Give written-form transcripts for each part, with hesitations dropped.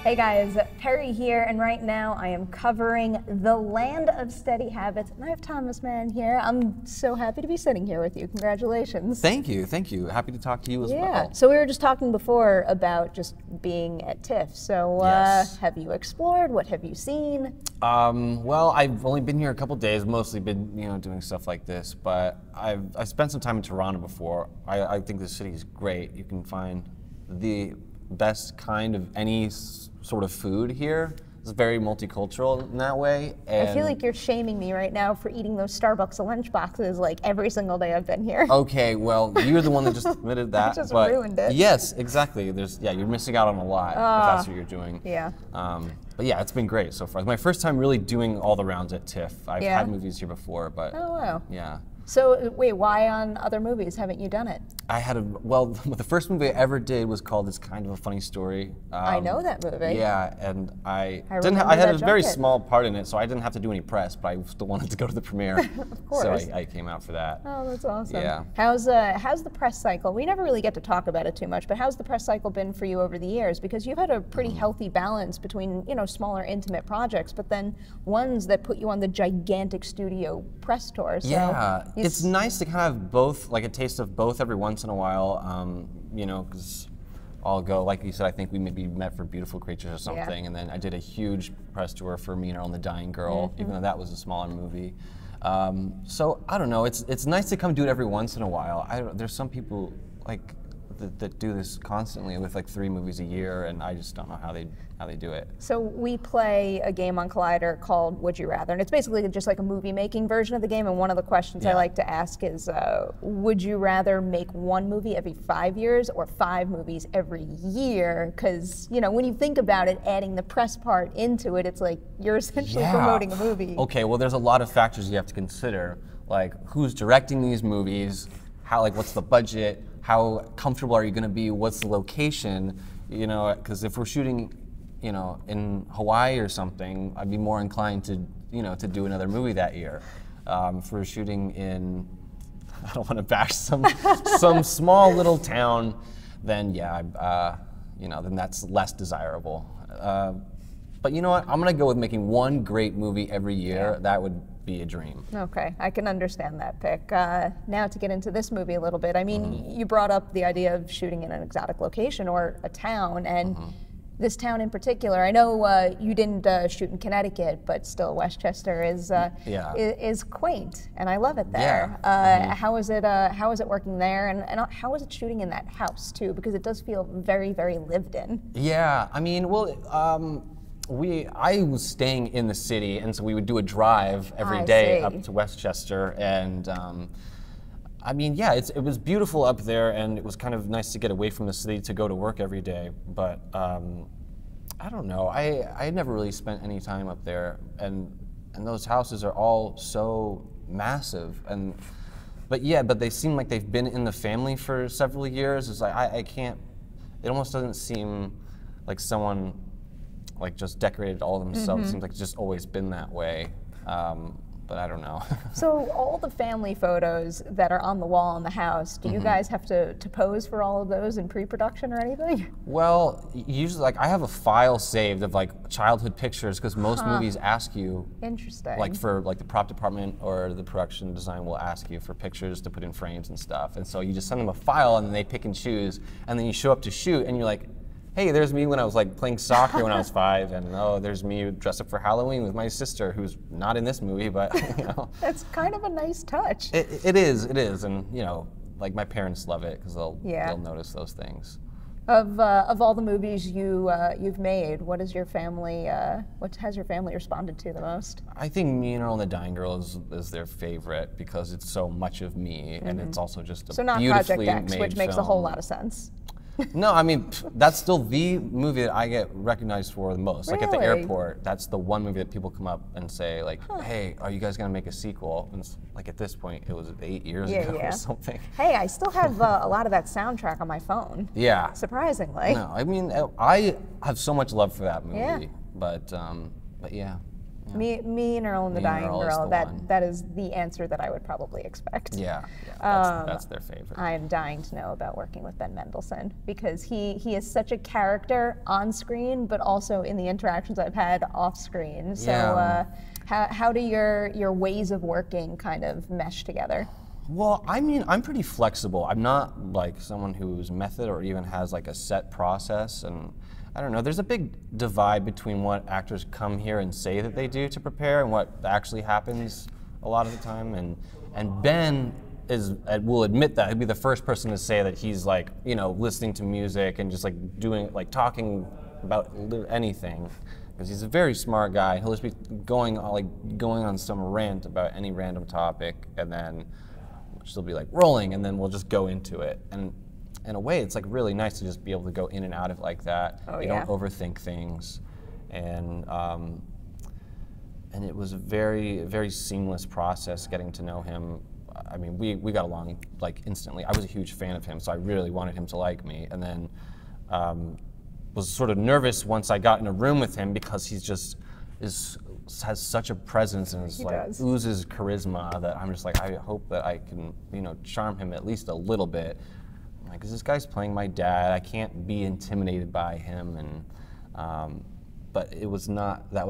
Hey guys, Perry here, and right now I am covering The Land of Steady Habits, and I have Thomas Mann here. I'm so happy to be sitting here with you. Congratulations. Thank you, thank you. Happy to talk to you as well. So we were just talking before about just being at TIFF. So Yes. have you explored? What have you seen? Well, I've only been here a couple days, mostly been doing stuff like this, but I've spent some time in Toronto before. I think the city is great. You can find the best kind of any sort of food here. It's very multicultural in that way. And I feel like you're shaming me right now for eating those Starbucks lunch boxes like every single day I've been here. Okay, well, you're the one that just admitted that. I just but ruined it. Yes, exactly. You're missing out on a lot if that's what you're doing. Yeah. But yeah, it's been great so far. It's my first time really doing all the rounds at TIFF. I've Yeah. had movies here before, but Oh, wow. yeah. So wait, why on other movies haven't you done it? Well, the first movie I ever did was called It's Kind of a Funny Story. I know that movie. Yeah, and I remember had that a very junket. small part in it, so I didn't have to do any press, but I still wanted to go to the premiere. Of course. So I came out for that. Oh, that's awesome. Yeah. How's the press cycle? We never really get to talk about it too much, but how's the press cycle been for you over the years? Because you've had a pretty healthy balance between, smaller intimate projects, but then ones that put you on the gigantic studio press tour. So Yeah, it's nice to kind of have both, like a taste of both every once in a while, because I'll go, like you said, I think we maybe met for Beautiful Creatures or something, and then I did a huge press tour for Me and Earl and the Dying Girl, even though that was a smaller movie. So I don't know, it's nice to come do it every once in a while. There's some people like that do this constantly with like 3 movies a year, and I just don't know how they do it. So we play a game on Collider called Would You Rather, and it's basically just like a movie-making version of the game, and one of the questions I like to ask is, would you rather make 1 movie every 5 years or 5 movies every year? Because, when you think about it, adding the press part into it, it's like you're essentially promoting a movie. Okay, well there's a lot of factors you have to consider, like who's directing these movies, what's the budget, how comfortable are you going to be, what's the location, because if we're shooting in Hawaii or something, I'd be more inclined to, to do another movie that year. If we're shooting in, I don't want to bash some small little town, then then that's less desirable. But you know what? I'm gonna go with making 1 great movie every year. That would be a dream. Okay, I can understand that pick. Now to get into this movie a little bit, I mean, you brought up the idea of shooting in an exotic location or a town, and this town in particular, I know you didn't shoot in Connecticut, but still Westchester is quaint, and I love it there. Yeah. How is it working there, and how is it shooting in that house too? Because it does feel very, very lived in. Yeah, I mean, well, I was staying in the city, and so we would do a drive every day up to Westchester, and I mean, yeah, it was beautiful up there, and it was kind of nice to get away from the city to go to work every day. But I don't know, I had never really spent any time up there, and those houses are all so massive, but they seem like they've been in the family for several years. It's like I can't. It almost doesn't seem like someone like just decorated all themselves. It seems like it's just always been that way. But I don't know. So all the family photos that are on the wall in the house, do you guys have to pose for all of those in pre-production or anything? Well, usually, like I have a file saved of like childhood pictures because most movies ask you. Interesting. Like for like the prop department or the production design will ask you for pictures to put in frames and stuff, and so you just send them a file and then they pick and choose, and then you show up to shoot and you're like, hey, there's me when I was like playing soccer when I was 5, and oh, there's me dressed up for Halloween with my sister, who's not in this movie, but That's kind of a nice touch. It is, and like my parents love it because they'll notice those things. Of all the movies you've made, what has your family responded to the most? I think Me and Earl and the Dying Girl is their favorite because it's so much of me, and it's also just a So not beautifully Project X, made which makes a film. whole lot of sense. No, I mean, that's still the movie that I get recognized for the most. Like at the Really? airport, that's the one movie that people come up and say, like, hey, are you guys gonna make a sequel? And it's, like at this point, it was 8 years ago or something. Hey, I still have a lot of that soundtrack on my phone. Yeah. Surprisingly. No, I mean, I have so much love for that movie. Yeah. But yeah. Me and Earl and the Me and Dying Earl is Girl. the one. That is the answer that I would probably expect. Yeah, that's their favorite. I am dying to know about working with Ben Mendelsohn because he is such a character on screen, but also in the interactions I've had off screen. So how do your ways of working kind of mesh together? Well, I mean, I'm pretty flexible. I'm not like someone who's method or even has like a set process, and I don't know, there's a big divide between what actors come here and say that they do to prepare and what actually happens a lot of the time. And Ben will admit that. He'll be the first person to say that he's like, you know, listening to music and just like talking about anything. Because he's a very smart guy. He'll just be going on some rant about any random topic, and then she'll be like rolling, and then we'll just go into it. And in a way, it's like really nice to just be able to go in and out of it like that. You don't overthink things, and it was a very, very seamless process getting to know him. I mean, we got along like instantly. I was a huge fan of him, so I really wanted him to like me, and then was sort of nervous once I got in a room with him because he's just has such a presence and oozes charisma that I'm just like, I hope that I can, you know, charm him at least a little bit. Like, 'cause this guy's playing my dad, I can't be intimidated by him, and but that was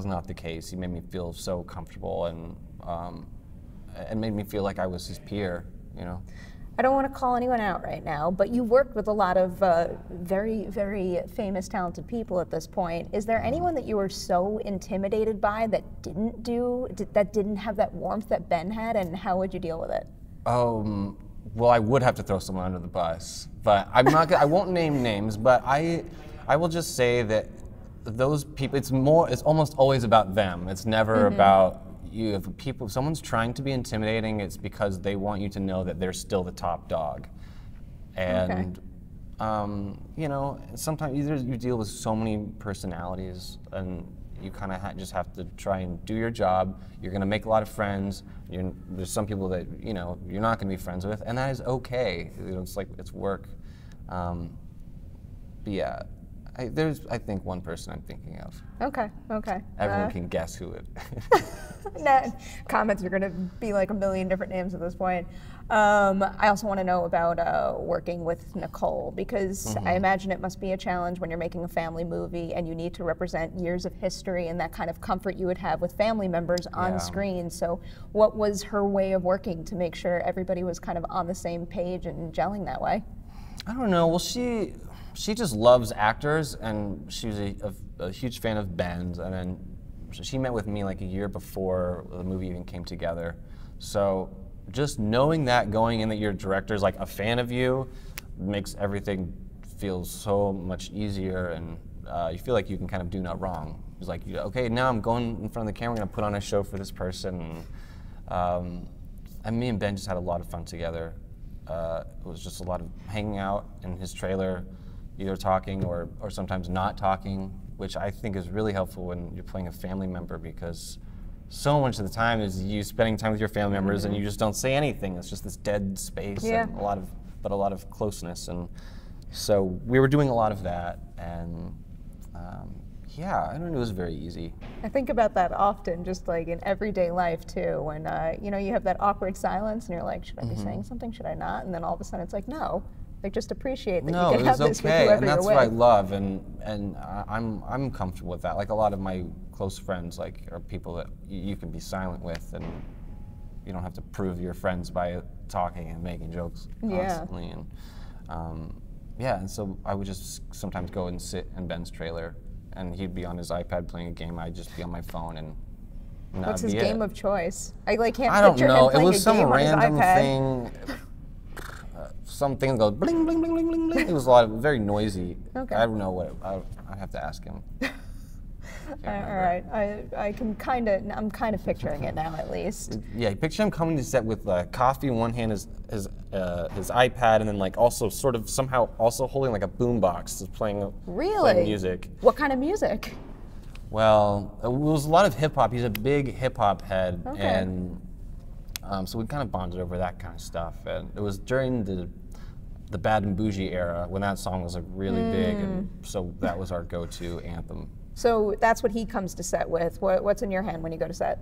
not the case. He made me feel so comfortable and made me feel like I was his peer, you know. I don't want to call anyone out right now, but you worked with a lot of very, very famous, talented people at this point. Is there anyone that you were so intimidated by that didn't have that warmth that Ben had, and how would you deal with it? Well, I would have to throw someone under the bus, but I'm not. I won't name names, but I will just say that those people. It's almost always about them. It's never about you. If someone's trying to be intimidating, it's because they want you to know that they're still the top dog. And you know, sometimes you deal with so many personalities, and you kind of just have to try and do your job. You're going to make a lot of friends. There's some people that you're not going to be friends with, and that is okay. You know, it's like it's work. But yeah, there's I think one person I'm thinking of. Okay. Everyone can guess who it. Comments are going to be like a million different names at this point. I also want to know about working with Nicole, because I imagine it must be a challenge when you're making a family movie and you need to represent years of history and that kind of comfort you would have with family members on screen. So what was her way of working to make sure everybody was kind of on the same page and gelling that way? I don't know. Well, she just loves actors, and she was a huge fan of Ben's, and then she met with me like a year before the movie even came together. So just knowing that going in, that your director's like a fan of you, makes everything feel so much easier, and you feel like you can kind of do no wrong. It's like, okay, now I'm going in front of the camera, I'm gonna put on a show for this person. And me and Ben just had a lot of fun together. It was just a lot of hanging out in his trailer, either talking or sometimes not talking, which I think is really helpful when you're playing a family member, because so much of the time is you spending time with your family members and you just don't say anything. It's just this dead space and a lot of closeness. And so we were doing a lot of that, and yeah, I don't know, it was very easy. I think about that often, just like in everyday life too, when you have that awkward silence and you're like, should I be saying something, should I not? And then all of a sudden it's like, no. Like, just appreciate that you can have this with whoever and that's you're what I with. love, and I'm comfortable with that. Like, a lot of my close friends are people that you can be silent with, and you don't have to prove you're friends by talking and making jokes constantly. And and so I would just sometimes go and sit in Ben's trailer, and he'd be on his iPad playing a game. I'd just be on my phone, and what's his game of choice? I can't don't picture know. him playing It was some random thing. Something goes bling bling bling bling bling bling. It was very noisy. Okay. I don't know what I have to ask him. All right, I'm kind of picturing it now, at least. Yeah, picture him coming to set with coffee in one hand, his iPad, and then like also sort of somehow also holding like a boombox, playing music. What kind of music? Well, it was a lot of hip hop. He's a big hip hop head, and so we kind of bonded over that kind of stuff. And it was during the Bad and Bougie era when that song was like really big, and so that was our go-to anthem. So that's what he comes to set with. What's in your hand when you go to set?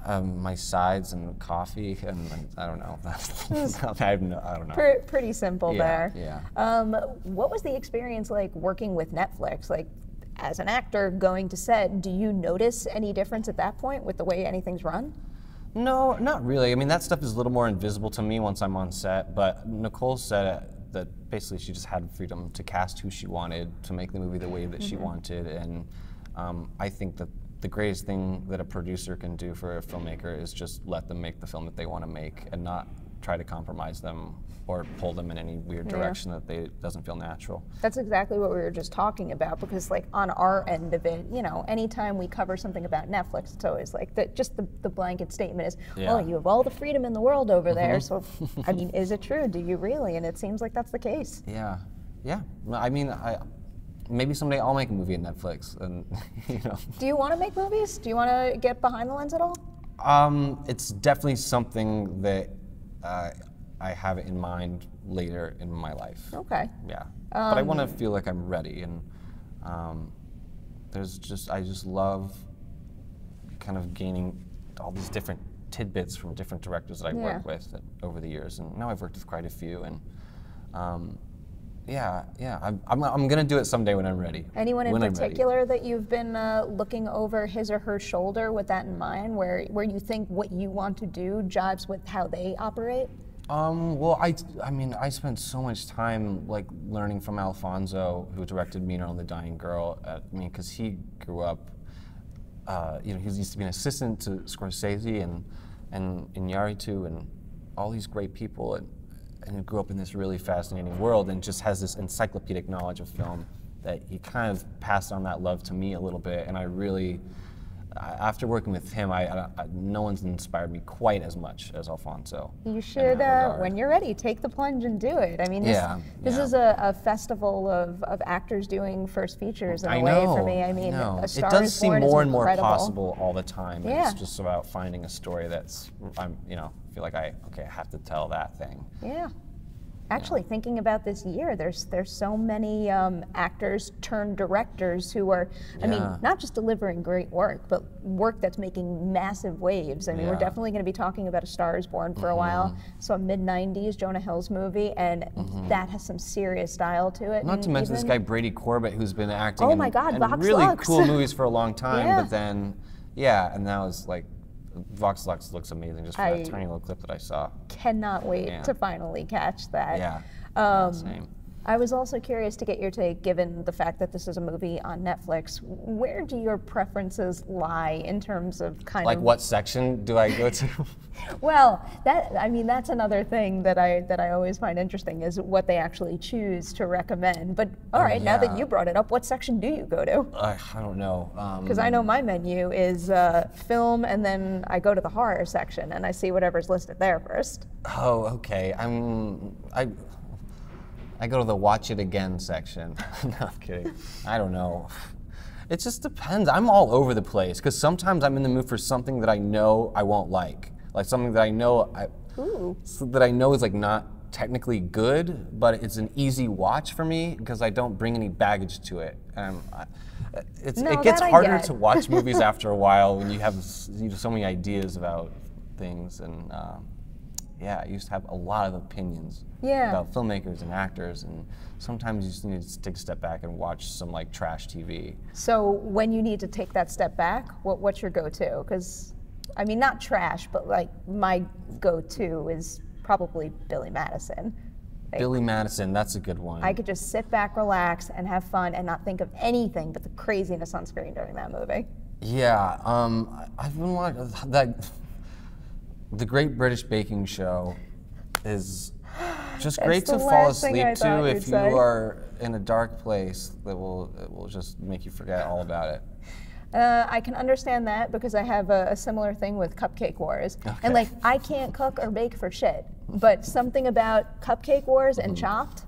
My sides and coffee, and I don't know. I don't know. Pretty simple there. Yeah. What was the experience like working with Netflix? Like, as an actor going to set, do you notice any difference at that point with the way anything's run? No, not really. I mean, that stuff is a little more invisible to me once I'm on set, but Nicole said that basically she just had freedom to cast who she wanted, to make the movie the way that she wanted, and I think that the greatest thing that a producer can do for a filmmaker is just let them make the film that they want to make and not try to compromise them or pull them in any weird direction that doesn't feel natural. That's exactly what we were just talking about, because like on our end of it, you know, anytime we cover something about Netflix, it's always like the blanket statement is, well, you have all the freedom in the world over there, so I mean, is it true? Do you really? And it seems like that's the case. Yeah. I mean, maybe someday I'll make a movie at Netflix, and you know. Do you want to make movies? Do you want to get behind the lens at all? It's definitely something that I have in mind later in my life. Okay. Yeah, but I want to feel like I'm ready, and I just love kind of gaining all these different tidbits from different directors that I work with over the years, and now I've worked with quite a few, and I'm gonna do it someday when I'm ready. Anyone in particular that you've been looking over his or her shoulder with that in mind, where you think what you want to do jives with how they operate? Well, I mean, I spent so much time like learning from Alfonso, who directed Meaner and the Dying Girl. Because he grew up, you know, he used to be an assistant to Scorsese and Iñárritu and all these great people, and he grew up in this really fascinating world and just has this encyclopedic knowledge of film that he kind of passed on that love to me a little bit, and I really. After working with him, no one's inspired me quite as much as Alfonso. You should, when you're ready, take the plunge and do it. I mean, this is a festival of actors doing first features in a way for me. I mean, A Star Is Born is incredible. It does seem more and more possible all the time. Yeah. It's just about finding a story that's, feel like I have to tell that thing. Yeah. Actually, thinking about this year, there's so many actors turned directors who are, I mean, not just delivering great work, but work that's making massive waves. I mean, we're definitely going to be talking about A Star Is Born for a while. So a mid-90s Jonah Hill's movie, and that has some serious style to it. Not to mention this guy Brady Corbett, who's been acting in Vox really Lux. cool movies for a long time, but then, and now it's like, Vox Lux looks amazing just for that tiny little clip that I saw. Cannot wait to finally catch that. Yeah, same. I was also curious to get your take, given the fact that this is a movie on Netflix. Where do your preferences lie in terms of like what section do I go to? Well, that's another thing that I always find interesting is what they actually choose to recommend. But all right, now that you brought it up, what section do you go to? I don't know. Because I know my menu is film, and then I go to the horror section and I see whatever's listed there first. Oh, okay. I go to the watch it again section. No, I'm kidding. I don't know. It just depends. I'm all over the place because sometimes I'm in the mood for something that I know I won't like something that I know is like not technically good, but it's an easy watch for me because I don't bring any baggage to it. It gets harder to watch movies after a while when you have so many ideas about things, and I used to have a lot of opinions about filmmakers and actors, and sometimes you just need to take a step back and watch some like trash TV. So when you need to take that step back, what's your go-to? Because, I mean, not trash, but like my go-to is probably Billy Madison. Billy Madison, that's a good one. I could just sit back, relax, and have fun and not think of anything but the craziness on screen during that movie. Yeah, I've been watching that. The Great British Baking Show is just great to fall asleep to if you are in a dark place. It will just make you forget all about it. I can understand that because I have a similar thing with Cupcake Wars. Okay. And like, I can't cook or bake for shit, but something about Cupcake Wars and Chopped,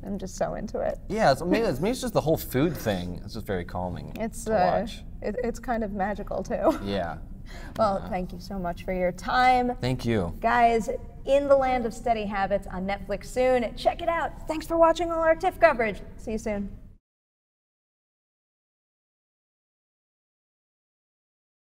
I'm just so into it. Yeah, maybe it's just the whole food thing. It's just very calming to watch. It's kind of magical too. Yeah. Well, thank you so much for your time. Thank you. Guys, In the Land of Steady Habits on Netflix soon. Check it out. Thanks for watching all our TIFF coverage. See you soon.